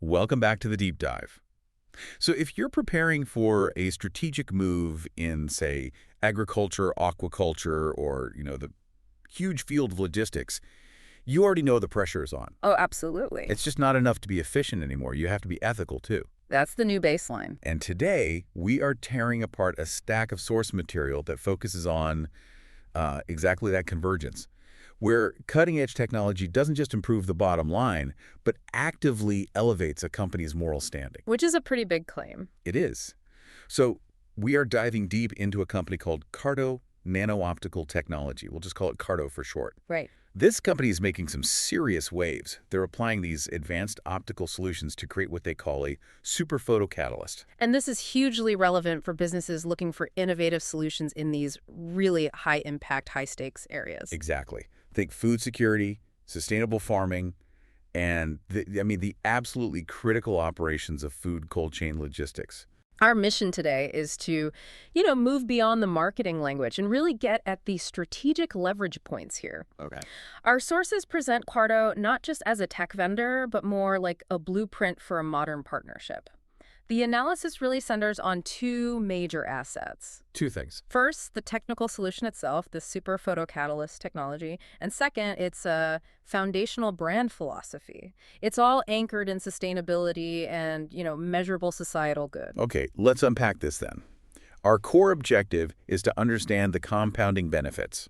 Welcome back to the deep dive. So if you're preparing for a strategic move in, say, agriculture, aquaculture, or, the huge field of logistics, you already know the pressure is on. Oh, absolutely. It's just not enough to be efficient anymore. You have to be ethical, too. That's the new baseline. And today, we are tearing apart a stack of source material that focuses on exactly that convergence, where cutting-edge technology doesn't just improve the bottom line, but actively elevates a company's moral standing. Which is a pretty big claim. It is. So we are diving deep into a company called Cardo Nano-Optical Technology. We'll just call it Cardo for short. Right. This company is making some serious waves. They're applying these advanced optical solutions to create what they call a super photocatalyst. And this is hugely relevant for businesses looking for innovative solutions in these really high-impact, high-stakes areas. Exactly. Think food security, sustainable farming, and the absolutely critical operations of food cold chain logistics. Our mission today is to, move beyond the marketing language and really get at the strategic leverage points here. Okay. Our sources present Cardo not just as a tech vendor, but more like a blueprint for a modern partnership. The analysis really centers on two major assets. Two things. First, the technical solution itself, the super photocatalyst technology. And second, it's a foundational brand philosophy. It's all anchored in sustainability and, measurable societal good. Okay, let's unpack this then. Our core objective is to understand the compounding benefits.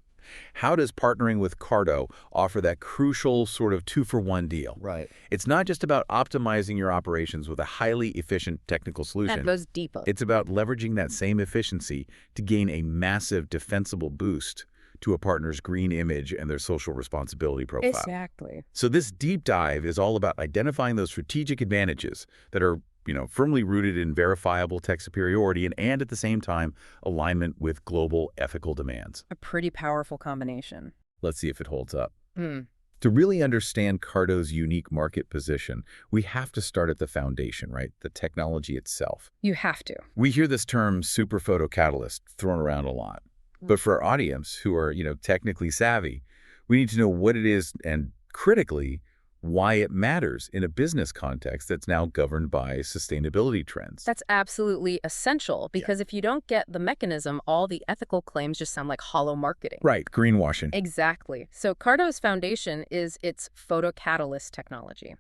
How does partnering with Cardo offer that crucial sort of two-for-one deal? Right. It's not just about optimizing your operations with a highly efficient technical solution. That goes deeper. It's about leveraging that same efficiency to gain a massive defensible boost to a partner's green image and their social responsibility profile. Exactly. So this deep dive is all about identifying those strategic advantages that are firmly rooted in verifiable tech superiority and at the same time, alignment with global ethical demands. A pretty powerful combination. Let's see if it holds up. To really understand Cardo's unique market position, we have to start at the foundation, right? The technology itself. You have to. We hear this term super photocatalyst thrown around a lot. But for our audience who are, technically savvy, we need to know what it is and critically, why it matters in a business context that's now governed by sustainability trends. That's absolutely essential because if you don't get the mechanism, all the ethical claims just sound like hollow marketing. Right, greenwashing. Exactly. So Cardo's foundation is its photocatalyst technology.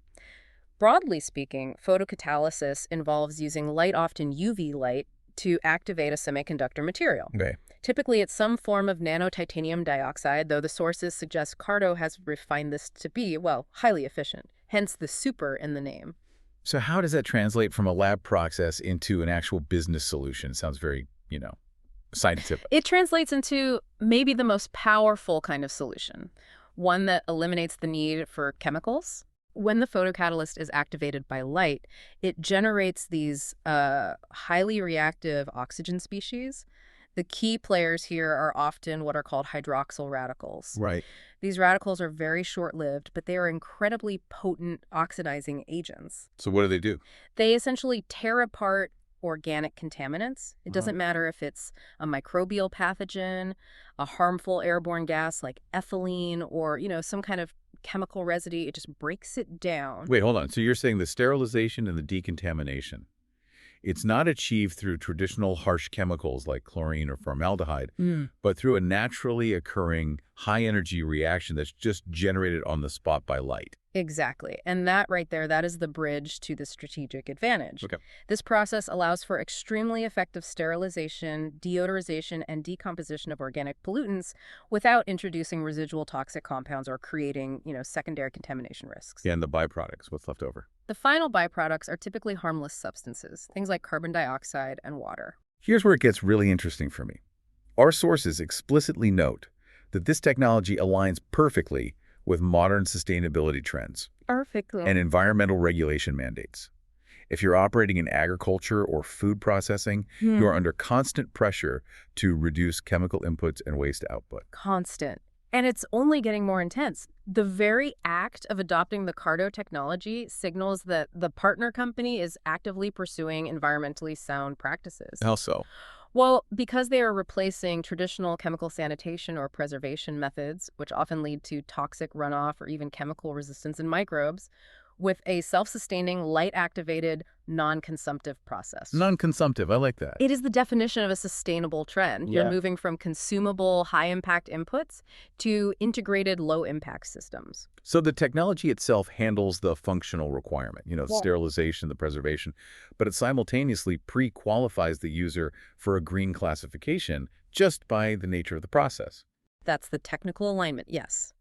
Broadly speaking, photocatalysis involves using light, often UV light, to activate a semiconductor material. Okay. Typically, it's some form of nanotitanium dioxide, though the sources suggest Cardo has refined this to be, highly efficient, hence the super in the name. So how does that translate from a lab process into an actual business solution? It sounds very, scientific. It translates into maybe the most powerful kind of solution, one that eliminates the need for chemicals. When the photocatalyst is activated by light, it generates these highly reactive oxygen species. The key players here are often what are called hydroxyl radicals. Right. These radicals are very short-lived, but they are incredibly potent oxidizing agents. So what do? They essentially tear apart organic contaminants. It doesn't matter if it's a microbial pathogen, a harmful airborne gas like ethylene, or, some kind of chemical residue. It just breaks it down. Wait, hold on. So you're saying the sterilization and the decontamination, it's not achieved through traditional harsh chemicals like chlorine or formaldehyde, but through a naturally occurring high-energy reaction that's just generated on the spot by light. Exactly. And that right there, that is the bridge to the strategic advantage. Okay. This process allows for extremely effective sterilization, deodorization, and decomposition of organic pollutants without introducing residual toxic compounds or creating, secondary contamination risks. Yeah, and the byproducts, what's left over? The final byproducts are typically harmless substances, things like carbon dioxide and water. Here's where it gets really interesting for me. Our sources explicitly note that this technology aligns perfectly with modern sustainability trends and environmental regulation mandates. If you're operating in agriculture or food processing, you are under constant pressure to reduce chemical inputs and waste output. Constant. And it's only getting more intense. The very act of adopting the Cardo technology signals that the partner company is actively pursuing environmentally sound practices. How so? Well, because they are replacing traditional chemical sanitation or preservation methods, which often lead to toxic runoff or even chemical resistance in microbes, with a self-sustaining, light-activated, non-consumptive process. Non-consumptive, I like that. It is the definition of a sustainable trend. Yeah. You're moving from consumable, high-impact inputs to integrated, low-impact systems. So the technology itself handles the functional requirement, Yeah. sterilization, the preservation, but it simultaneously pre-qualifies the user for a green classification just by the nature of the process. That's the technical alignment, yes.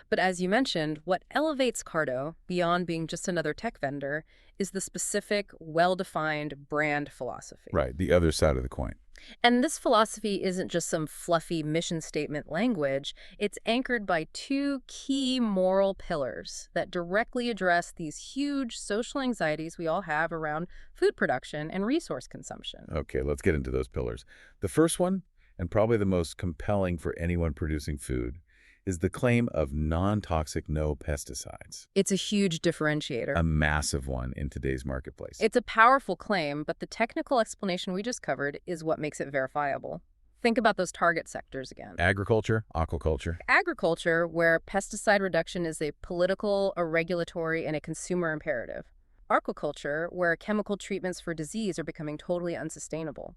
But as you mentioned, what elevates Cardo, beyond being just another tech vendor, is the specific, well-defined brand philosophy. Right, the other side of the coin. And this philosophy isn't just some fluffy mission statement language. It's anchored by two key moral pillars that directly address these huge social anxieties we all have around food production and resource consumption. Okay, let's get into those pillars. The first one, and probably the most compelling for anyone producing food, is the claim of non-toxic, no pesticides. It's a huge differentiator. A massive one in today's marketplace. It's a powerful claim, but the technical explanation we just covered is what makes it verifiable. Think about those target sectors again. Agriculture, aquaculture. Agriculture, where pesticide reduction is a political, a regulatory, and a consumer imperative. Aquaculture, where chemical treatments for disease are becoming totally unsustainable.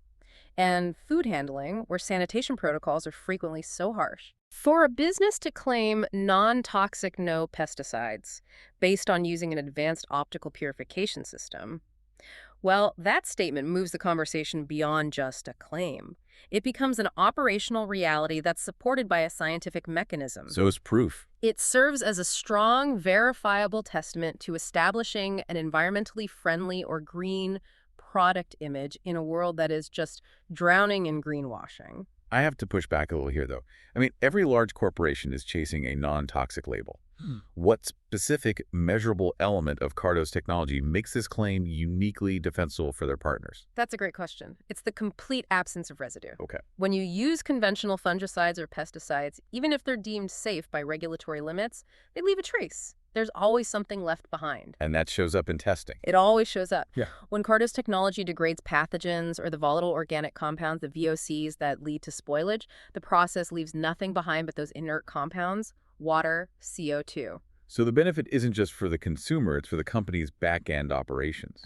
And food handling, where sanitation protocols are frequently so harsh. For a business to claim non-toxic no pesticides based on using an advanced optical purification system, well, that statement moves the conversation beyond just a claim. It becomes an operational reality that's supported by a scientific mechanism. So it's proof. It serves as a strong, verifiable testament to establishing an environmentally friendly or green product image in a world that is just drowning in greenwashing. I have to push back a little here, though. I mean, every large corporation is chasing a non-toxic label. What specific, measurable element of Cardo's technology makes this claim uniquely defensible for their partners? That's a great question. It's the complete absence of residue. Okay. When you use conventional fungicides or pesticides, even if they're deemed safe by regulatory limits, they leave a trace. There's always something left behind. And that shows up in testing. It always shows up. Yeah. When Cardo's technology degrades pathogens or the volatile organic compounds, the VOCs that lead to spoilage, the process leaves nothing behind but those inert compounds, water, CO2. So the benefit isn't just for the consumer, it's for the company's back-end operations.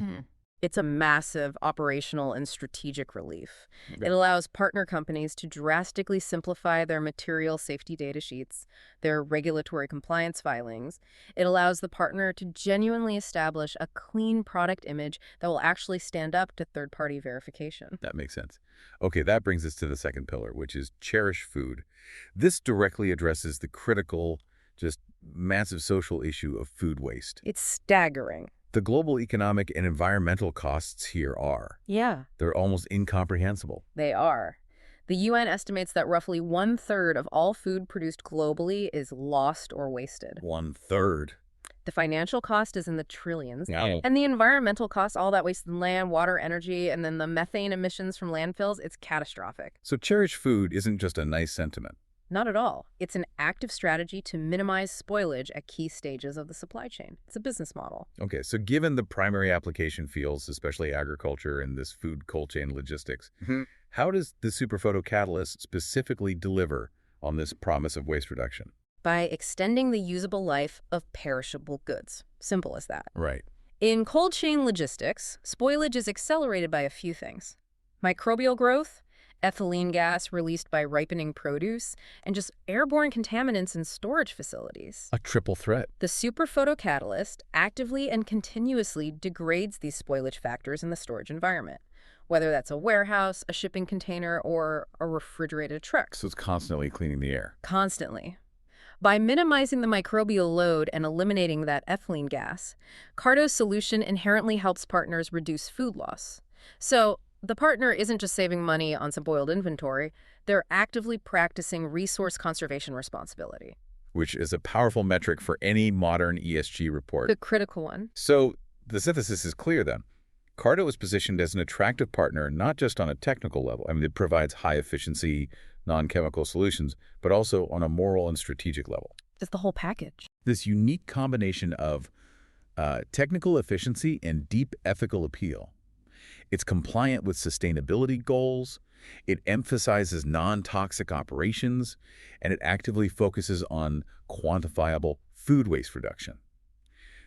It's a massive operational and strategic relief. Okay. It allows partner companies to drastically simplify their material safety data sheets, their regulatory compliance filings. It allows the partner to genuinely establish a clean product image that will actually stand up to third-party verification. That makes sense. Okay, that brings us to the second pillar, which is cherish food. This directly addresses the critical, just massive social issue of food waste. It's staggering. The global economic and environmental costs here are. Yeah. They're almost incomprehensible. They are. The UN estimates that roughly 1/3 of all food produced globally is lost or wasted. 1/3. The financial cost is in the trillions. Yeah. And the environmental cost, all that wasted land, water, energy, and then the methane emissions from landfills, it's catastrophic. So cherish food isn't just a nice sentiment. Not at all. It's an active strategy to minimize spoilage at key stages of the supply chain. It's a business model. Okay, so given the primary application fields, especially agriculture and this food cold chain logistics, how does the Super Photocatalyst specifically deliver on this promise of waste reduction? By extending the usable life of perishable goods. Simple as that. Right. In cold chain logistics, spoilage is accelerated by a few things. Microbial growth, ethylene gas released by ripening produce, and just airborne contaminants in storage facilities. A triple threat. The Super Photocatalyst actively and continuously degrades these spoilage factors in the storage environment, whether that's a warehouse, a shipping container, or a refrigerated truck. So it's constantly cleaning the air. Constantly. By minimizing the microbial load and eliminating that ethylene gas, Cardo's solution inherently helps partners reduce food loss. So the partner isn't just saving money on some boiled inventory, they're actively practicing resource conservation responsibility. Which is a powerful metric for any modern ESG report. The critical one. So the synthesis is clear then. Cardo is positioned as an attractive partner, not just on a technical level. I mean, it provides high-efficiency, non-chemical solutions, but also on a moral and strategic level. It's the whole package. This unique combination of technical efficiency and deep ethical appeal. It's compliant with sustainability goals, it emphasizes non-toxic operations, and it actively focuses on quantifiable food waste reduction.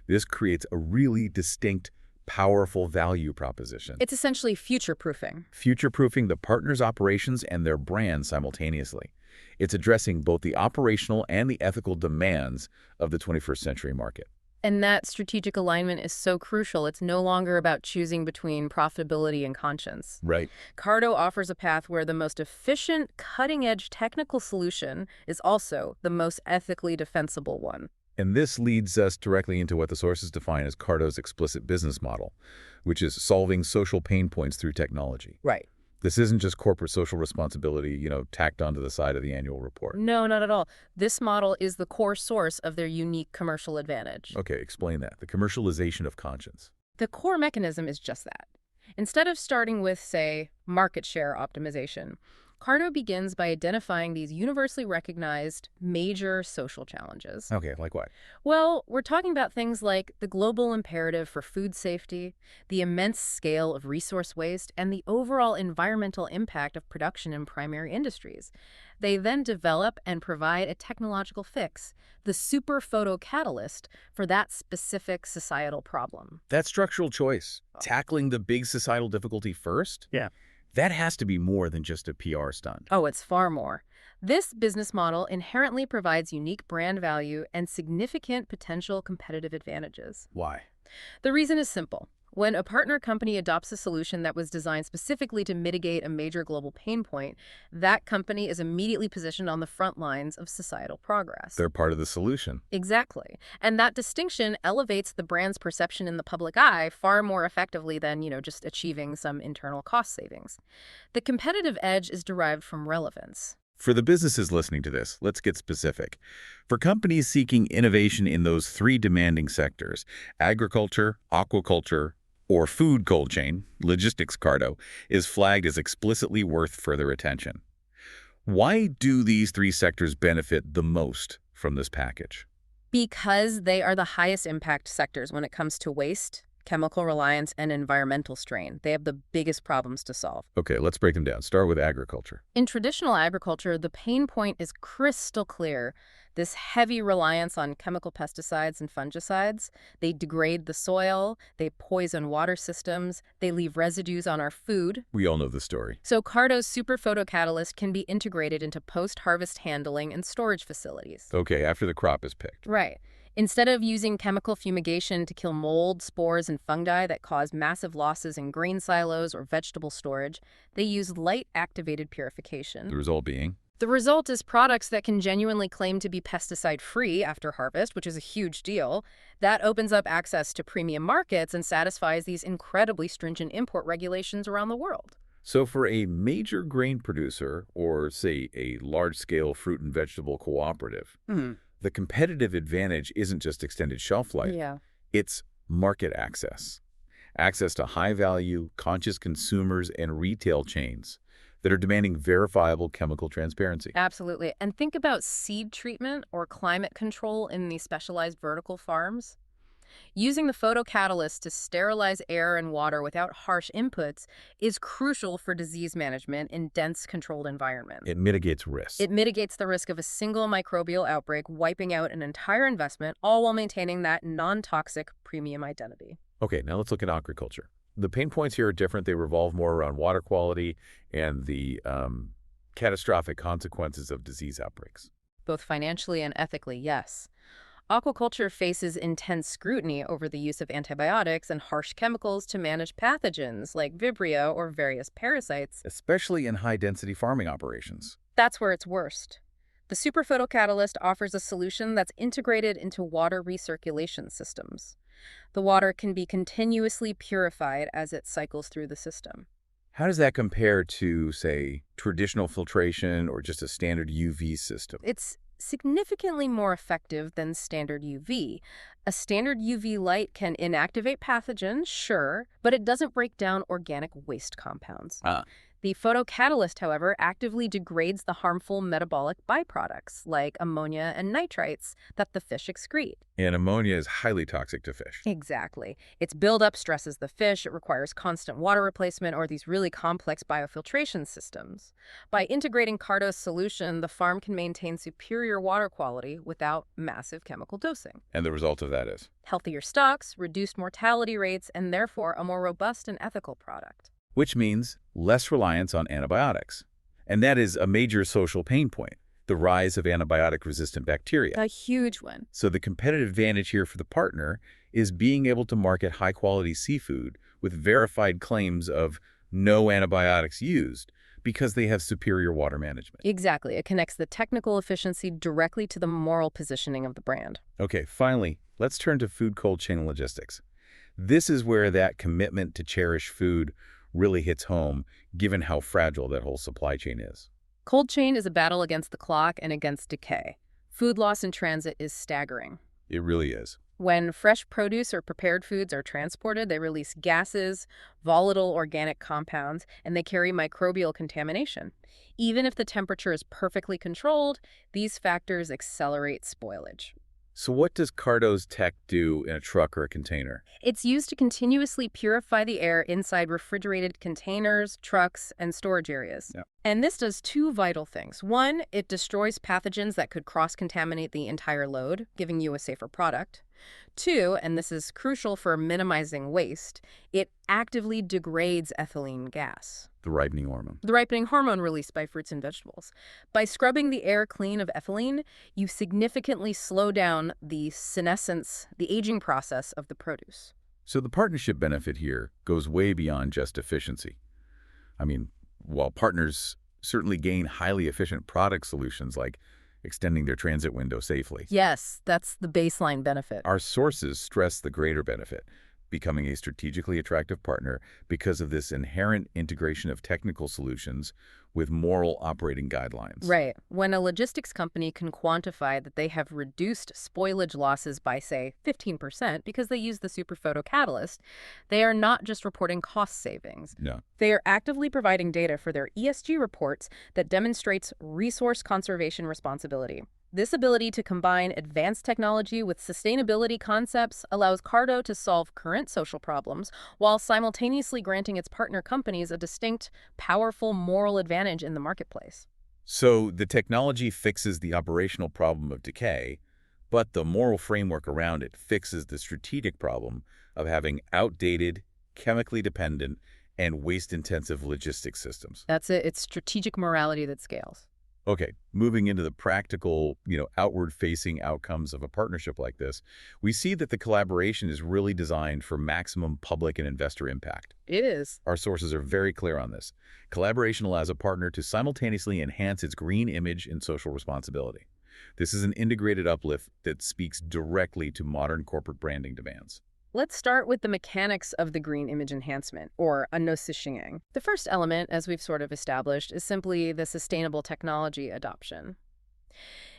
This creates a really distinct, powerful value proposition. It's essentially future-proofing. Future-proofing the partner's operations and their brand simultaneously. It's addressing both the operational and the ethical demands of the 21st century market. And that strategic alignment is so crucial. It's no longer about choosing between profitability and conscience. Right. Cardo offers a path where the most efficient, cutting-edge technical solution is also the most ethically defensible one. And this leads us directly into what the sources define as Cardo's explicit business model, which is solving social pain points through technology. Right. This isn't just corporate social responsibility, tacked onto the side of the annual report. No, not at all. This model is the core source of their unique commercial advantage. Okay, explain that. The commercialization of conscience. The core mechanism is just that. Instead of starting with, say, market share optimization, Cardo begins by identifying these universally recognized major social challenges. Okay, like what? Well, we're talking about things like the global imperative for food safety, the immense scale of resource waste, and the overall environmental impact of production in primary industries. They then develop and provide a technological fix, the super photocatalyst, for that specific societal problem. That structural choice, tackling the big societal difficulty first? Yeah. That has to be more than just a PR stunt. Oh, it's far more. This business model inherently provides unique brand value and significant potential competitive advantages. Why? The reason is simple. When a partner company adopts a solution that was designed specifically to mitigate a major global pain point, that company is immediately positioned on the front lines of societal progress. They're part of the solution. Exactly. And that distinction elevates the brand's perception in the public eye far more effectively than, just achieving some internal cost savings. The competitive edge is derived from relevance. For the businesses listening to this, let's get specific. For companies seeking innovation in those three demanding sectors, agriculture, aquaculture, or food cold chain, logistics Cardo, is flagged as explicitly worth further attention. Why do these three sectors benefit the most from this package? Because they are the highest impact sectors when it comes to waste, chemical reliance, and environmental strain. They have the biggest problems to solve. Okay, let's break them down. Start with agriculture. In traditional agriculture, the pain point is crystal clear. This heavy reliance on chemical pesticides and fungicides, they degrade the soil, they poison water systems, they leave residues on our food. We all know the story. So Cardo's super photocatalyst can be integrated into post-harvest handling and storage facilities. Okay, after the crop is picked. Right. Instead of using chemical fumigation to kill mold, spores, and fungi that cause massive losses in grain silos or vegetable storage, they use light-activated purification. The result being? The result is products that can genuinely claim to be pesticide-free after harvest, which is a huge deal. That opens up access to premium markets and satisfies these incredibly stringent import regulations around the world. So for a major grain producer, or say a large-scale fruit and vegetable cooperative, the competitive advantage isn't just extended shelf life. Yeah. It's market access. Access to high-value, conscious consumers and retail chains that are demanding verifiable chemical transparency. Absolutely. And think about seed treatment or climate control in these specialized vertical farms. Using the photocatalyst to sterilize air and water without harsh inputs is crucial for disease management in dense, controlled environments. It mitigates risk. It mitigates the risk of a single microbial outbreak wiping out an entire investment, all while maintaining that non-toxic premium identity. Okay, now let's look at agriculture. The pain points here are different. They revolve more around water quality and the catastrophic consequences of disease outbreaks. Both financially and ethically, yes. Aquaculture faces intense scrutiny over the use of antibiotics and harsh chemicals to manage pathogens like Vibrio or various parasites. Especially in high-density farming operations. That's where it's worst. The super photocatalyst offers a solution that's integrated into water recirculation systems. The water can be continuously purified as it cycles through the system. How does that compare to, say, traditional filtration or just a standard UV system? It's significantly more effective than standard UV. A standard UV light can inactivate pathogens, sure, but it doesn't break down organic waste compounds. The photocatalyst, however, actively degrades the harmful metabolic byproducts like ammonia and nitrites that the fish excrete. And ammonia is highly toxic to fish. Exactly. Its buildup stresses the fish. It requires constant water replacement or these really complex biofiltration systems. By integrating Cardo's solution, the farm can maintain superior water quality without massive chemical dosing. And the result of that is? Healthier stocks, reduced mortality rates, and therefore a more robust and ethical product. Which means less reliance on antibiotics. And that is a major social pain point, the rise of antibiotic-resistant bacteria. A huge one. So the competitive advantage here for the partner is being able to market high-quality seafood with verified claims of no antibiotics used because they have superior water management. Exactly. It connects the technical efficiency directly to the moral positioning of the brand. Okay, finally, let's turn to food cold chain logistics. This is where that commitment to cherish food really hits home, given how fragile that whole supply chain is. Cold chain is a battle against the clock and against decay. Food loss in transit is staggering. It really is. When fresh produce or prepared foods are transported, they release gases, volatile organic compounds, and they carry microbial contamination. Even if the temperature is perfectly controlled, these factors accelerate spoilage. So what does Cardo's tech do in a truck or a container? It's used to continuously purify the air inside refrigerated containers, trucks, and storage areas. Yeah. And this does two vital things. One, it destroys pathogens that could cross-contaminate the entire load, giving you a safer product. Two, and this is crucial for minimizing waste, it actively degrades ethylene gas. The ripening hormone. The ripening hormone released by fruits and vegetables. By scrubbing the air clean of ethylene, you significantly slow down the senescence, the aging process of the produce. So the partnership benefit here goes way beyond just efficiency. I mean, while partners certainly gain highly efficient product solutions like extending their transit window safely. Yes, that's the baseline benefit. Our sources stress the greater benefit, becoming a strategically attractive partner because of this inherent integration of technical solutions with moral operating guidelines. Right. When a logistics company can quantify that they have reduced spoilage losses by, say, 15% because they use the super photocatalyst, they are not just reporting cost savings. No. They are actively providing data for their ESG reports that demonstrates resource conservation responsibility. This ability to combine advanced technology with sustainability concepts allows Cardo to solve current social problems while simultaneously granting its partner companies a distinct, powerful moral advantage in the marketplace. So the technology fixes the operational problem of decay, but the moral framework around it fixes the strategic problem of having outdated, chemically dependent, and waste-intensive logistics systems. That's it. It's strategic morality that scales. Okay, moving into the practical, outward-facing outcomes of a partnership like this, we see that the collaboration is really designed for maximum public and investor impact. It is. Our sources are very clear on this. Collaboration allows a partner to simultaneously enhance its green image and social responsibility. This is an integrated uplift that speaks directly to modern corporate branding demands. Let's start with the mechanics of the green image enhancement, or annoying. The first element, as we've sort of established, is simply the sustainable technology adoption.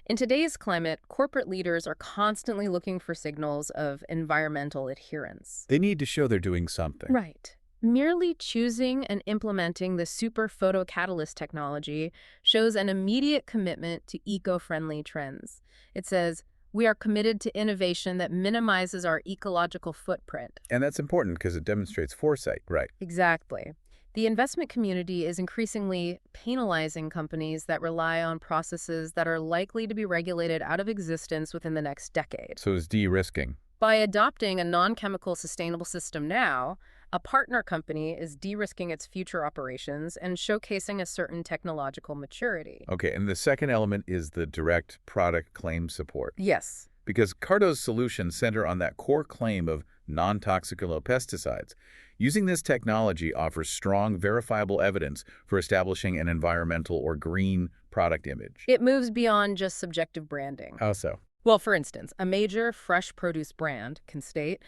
In today's climate, corporate leaders are constantly looking for signals of environmental adherence. They need to show they're doing something. Right. Merely choosing and implementing the super photocatalyst technology shows an immediate commitment to eco-friendly trends. It says, we are committed to innovation that minimizes our ecological footprint. And that's important because it demonstrates foresight, right? Exactly. The investment community is increasingly penalizing companies that rely on processes that are likely to be regulated out of existence within the next decade. So it's de-risking. By adopting a non-chemical sustainable system now, a partner company is de-risking its future operations and showcasing a certain technological maturity. Okay, and the second element is the direct product claim support. Yes. Because Cardo's solutions center on that core claim of non-toxic and low pesticides. Using this technology offers strong, verifiable evidence for establishing an environmental or green product image. It moves beyond just subjective branding. How so? Well, for instance, a major fresh produce brand can state,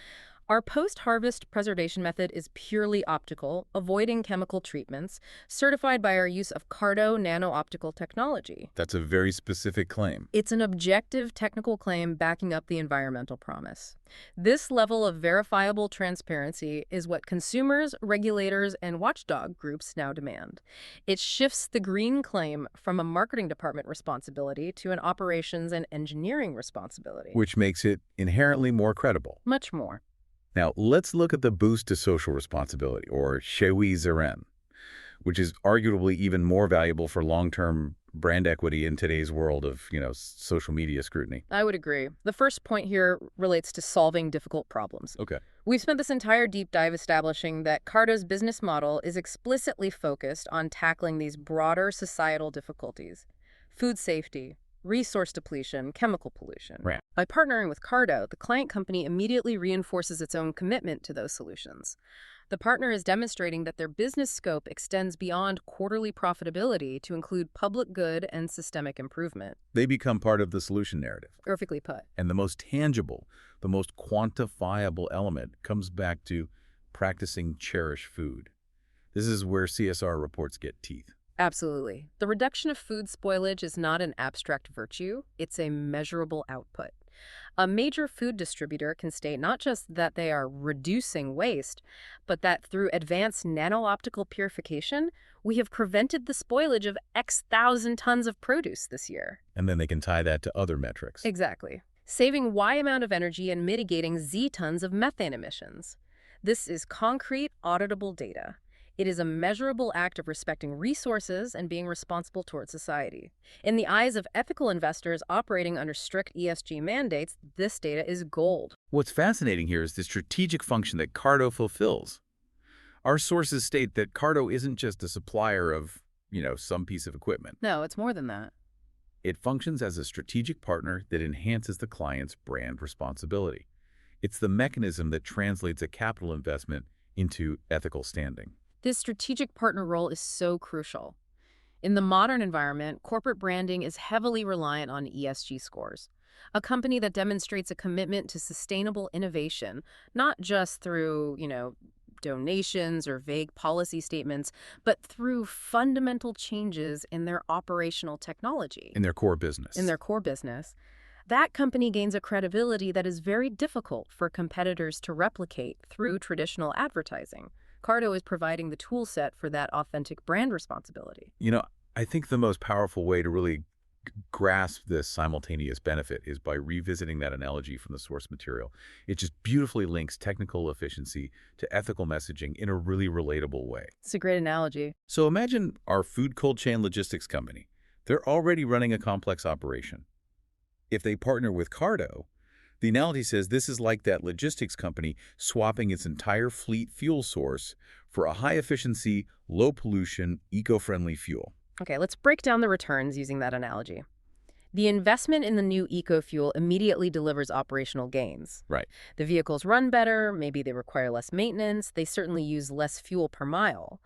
Our post-harvest preservation method is purely optical, avoiding chemical treatments, certified by our use of Cardo nano-optical technology. That's a very specific claim. It's an objective technical claim backing up the environmental promise. This level of verifiable transparency is what consumers, regulators, and watchdog groups now demand. It shifts the green claim from a marketing department responsibility to an operations and engineering responsibility. Which makes it inherently more credible. Much more. Now, let's look at the boost to social responsibility, or Shewi Zeren, which is arguably even more valuable for long-term brand equity in today's world of, social media scrutiny. I would agree. The first point here relates to solving difficult problems. Okay. We've spent this entire deep dive establishing that Cardo's business model is explicitly focused on tackling these broader societal difficulties: food safety, resource depletion, chemical pollution. Right. By partnering with Cardo, the client company immediately reinforces its own commitment to those solutions. The partner is demonstrating that their business scope extends beyond quarterly profitability to include public good and systemic improvement. They become part of the solution narrative. Perfectly put. And the most tangible, the most quantifiable element comes back to practicing cherished food. This is where CSR reports get teeth. Absolutely. The reduction of food spoilage is not an abstract virtue, it's a measurable output. A major food distributor can state not just that they are reducing waste, but that through advanced nano-optical purification, we have prevented the spoilage of X thousand tons of produce this year. And then they can tie that to other metrics. Exactly. Saving Y amount of energy and mitigating Z tons of methane emissions. This is concrete, auditable data. It is a measurable act of respecting resources and being responsible toward society. In the eyes of ethical investors operating under strict ESG mandates, this data is gold. What's fascinating here is the strategic function that Cardo fulfills. Our sources state that Cardo isn't just a supplier of, some piece of equipment. No, it's more than that. It functions as a strategic partner that enhances the client's brand responsibility. It's the mechanism that translates a capital investment into ethical standing. This strategic partner role is so crucial. In the modern environment, corporate branding is heavily reliant on ESG scores. A company that demonstrates a commitment to sustainable innovation, not just through, donations or vague policy statements, but through fundamental changes in their operational technology. In their core business. That company gains a credibility that is very difficult for competitors to replicate through traditional advertising. Cardo is providing the tool set for that authentic brand responsibility. I think the most powerful way to really grasp this simultaneous benefit is by revisiting that analogy from the source material. It just beautifully links technical efficiency to ethical messaging in a really relatable way. It's a great analogy. So imagine our food cold chain logistics company. They're already running a complex operation. If they partner with Cardo, the analogy says this is like that logistics company swapping its entire fleet fuel source for a high-efficiency, low-pollution, eco-friendly fuel. Okay, let's break down the returns using that analogy. The investment in the new eco-fuel immediately delivers operational gains. Right. The vehicles run better, maybe they require less maintenance, they certainly use less fuel per mile.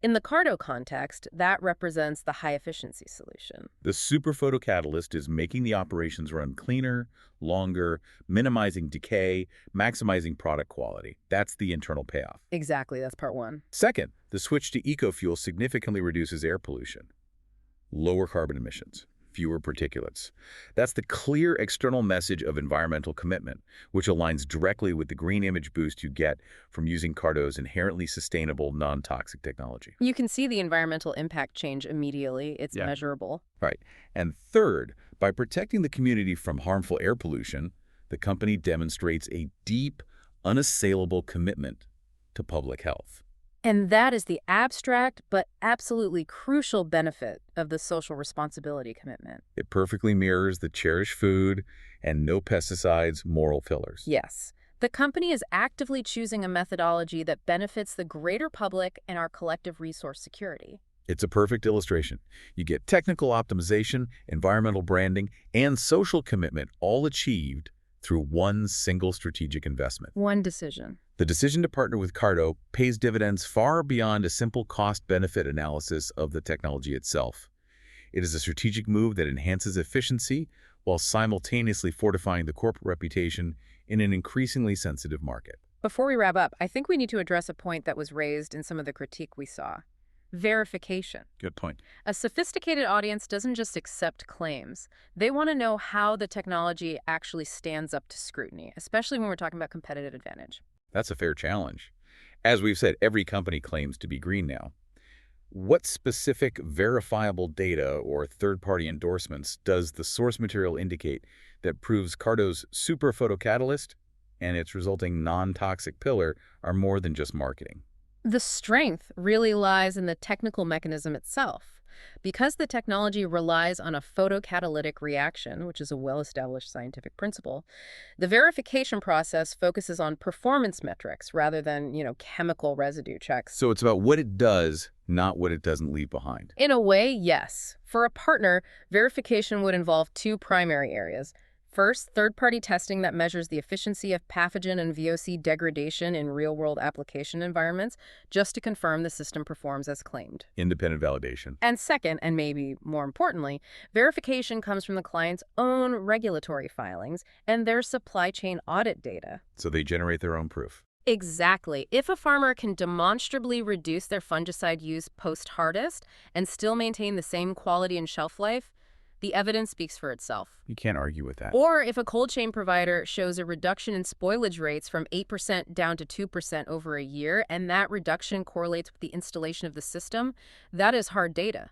In the Cardo context, that represents the high-efficiency solution. The super photocatalyst is making the operations run cleaner, longer, minimizing decay, maximizing product quality. That's the internal payoff. Exactly, that's part one. Second, the switch to eco-fuel significantly reduces air pollution. Lower carbon emissions, fewer particulates. That's the clear external message of environmental commitment, which aligns directly with the green image boost you get from using Cardo's inherently sustainable, non-toxic technology. You can see the environmental impact change immediately. It's measurable. Right. And third, by protecting the community from harmful air pollution, the company demonstrates a deep, unassailable commitment to public health. And that is the abstract but absolutely crucial benefit of the social responsibility commitment. It perfectly mirrors the cherished food and no pesticides moral pillars. Yes. The company is actively choosing a methodology that benefits the greater public and our collective resource security. It's a perfect illustration. You get technical optimization, environmental branding, and social commitment all achieved through one single strategic investment. One decision. The decision to partner with Cardo pays dividends far beyond a simple cost-benefit analysis of the technology itself. It is a strategic move that enhances efficiency while simultaneously fortifying the corporate reputation in an increasingly sensitive market. Before we wrap up, I think we need to address a point that was raised in some of the critique we saw. Verification. Good point. A sophisticated audience doesn't just accept claims. They want to know how the technology actually stands up to scrutiny, especially when we're talking about competitive advantage. That's a fair challenge. As we've said, every company claims to be green now. What specific verifiable data or third-party endorsements does the source material indicate that proves Cardo's super photocatalyst and its resulting non-toxic pillar are more than just marketing? The strength really lies in the technical mechanism itself. Because the technology relies on a photocatalytic reaction, which is a well-established scientific principle, the verification process focuses on performance metrics rather than, chemical residue checks. So it's about what it does, not what it doesn't leave behind. In a way, yes. For a partner, verification would involve two primary areas. First, third-party testing that measures the efficiency of pathogen and VOC degradation in real-world application environments, just to confirm the system performs as claimed. Independent validation. And second, and maybe more importantly, verification comes from the client's own regulatory filings and their supply chain audit data. So they generate their own proof. Exactly. If a farmer can demonstrably reduce their fungicide use post-harvest and still maintain the same quality and shelf life, the evidence speaks for itself. You can't argue with that. Or if a cold chain provider shows a reduction in spoilage rates from 8% down to 2% over a year, and that reduction correlates with the installation of the system, that is hard data.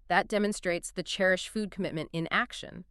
That demonstrates the cherished food commitment in action.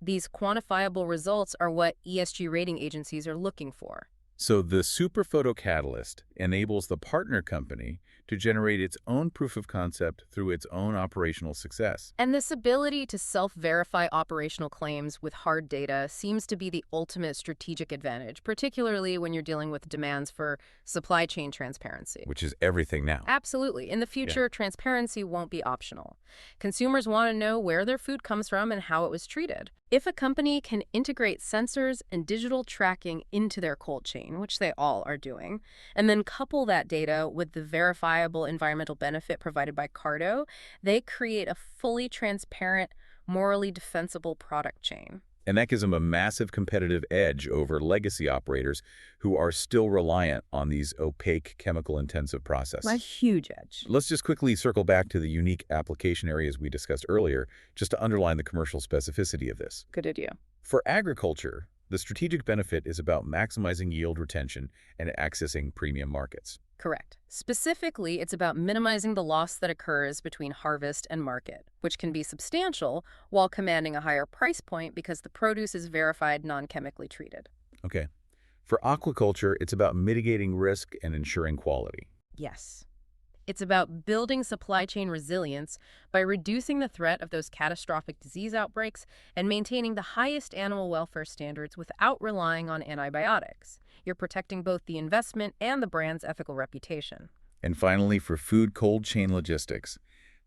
These quantifiable results are what ESG rating agencies are looking for. So the super photocatalyst enables the partner company to generate its own proof of concept through its own operational success. And this ability to self-verify operational claims with hard data seems to be the ultimate strategic advantage, particularly when you're dealing with demands for supply chain transparency. Which is everything now. Absolutely. In the future, transparency won't be optional. Consumers want to know where their food comes from and how it was treated. If a company can integrate sensors and digital tracking into their cold chain, which they all are doing, and then couple that data with the verifiable environmental benefit provided by Cardo, they create a fully transparent, morally defensible product chain. And that gives them a massive competitive edge over legacy operators who are still reliant on these opaque, chemical-intensive processes. A huge edge. Let's just quickly circle back to the unique application areas we discussed earlier, just to underline the commercial specificity of this. Good idea. For agriculture, the strategic benefit is about maximizing yield retention and accessing premium markets. Correct. Specifically, it's about minimizing the loss that occurs between harvest and market, which can be substantial while commanding a higher price point because the produce is verified non-chemically treated. Okay. For aquaculture, it's about mitigating risk and ensuring quality. Yes. It's about building supply chain resilience by reducing the threat of those catastrophic disease outbreaks and maintaining the highest animal welfare standards without relying on antibiotics. You're protecting both the investment and the brand's ethical reputation. And finally, for food cold chain logistics,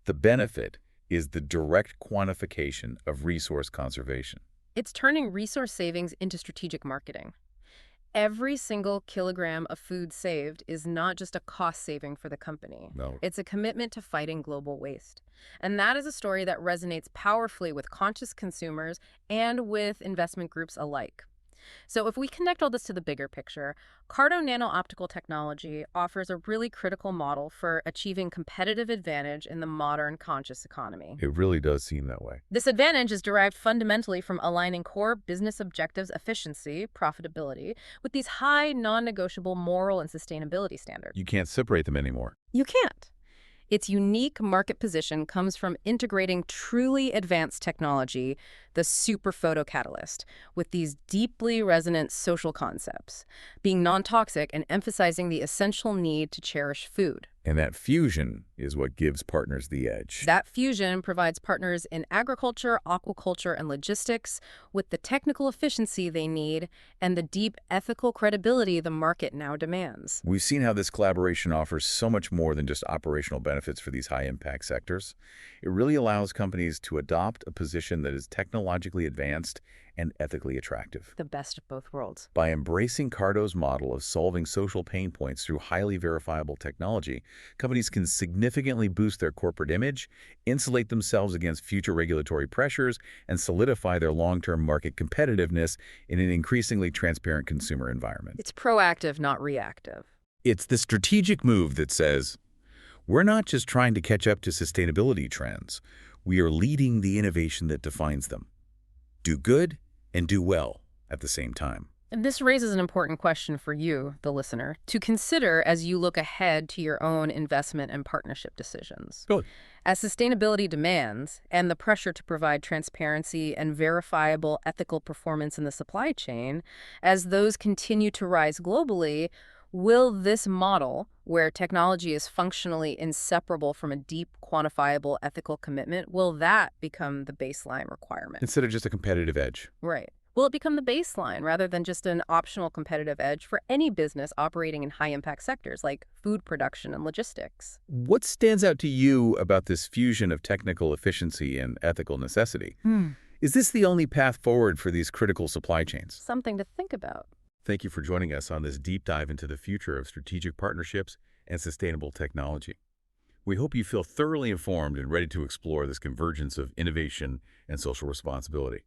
the benefit is the direct quantification of resource conservation. It's turning resource savings into strategic marketing. Every single kilogram of food saved is not just a cost saving for the company. No. It's a commitment to fighting global waste. And that is a story that resonates powerfully with conscious consumers and with investment groups alike. So if we connect all this to the bigger picture, Cardo nano-optical technology offers a really critical model for achieving competitive advantage in the modern conscious economy. It really does seem that way. This advantage is derived fundamentally from aligning core business objectives, efficiency, profitability, with these high, non-negotiable moral and sustainability standards. You can't separate them anymore. You can't. Its unique market position comes from integrating truly advanced technology, the super photocatalyst, with these deeply resonant social concepts, being non-toxic and emphasizing the essential need to cherish food. And that fusion is what gives partners the edge. That fusion provides partners in agriculture, aquaculture, and logistics with the technical efficiency they need and the deep ethical credibility the market now demands. We've seen how this collaboration offers so much more than just operational benefits for these high-impact sectors. It really allows companies to adopt a position that is technologically advanced and ethically attractive. The best of both worlds. By embracing Cardo's model of solving social pain points through highly verifiable technology, companies can significantly boost their corporate image, insulate themselves against future regulatory pressures, and solidify their long-term market competitiveness in an increasingly transparent consumer environment. It's proactive, not reactive. It's the strategic move that says, we're not just trying to catch up to sustainability trends. We are leading the innovation that defines them. Do good and do well at the same time. And this raises an important question for you, the listener, to consider as you look ahead to your own investment and partnership decisions. Good. As sustainability demands and the pressure to provide transparency and verifiable ethical performance in the supply chain, as those continue to rise globally, will this model, where technology is functionally inseparable from a deep, quantifiable ethical commitment, will that become the baseline requirement? Instead of just a competitive edge. Right. Will it become the baseline rather than just an optional competitive edge for any business operating in high-impact sectors like food production and logistics? What stands out to you about this fusion of technical efficiency and ethical necessity? Is this the only path forward for these critical supply chains? Something to think about. Thank you for joining us on this deep dive into the future of strategic partnerships and sustainable technology. We hope you feel thoroughly informed and ready to explore this convergence of innovation and social responsibility.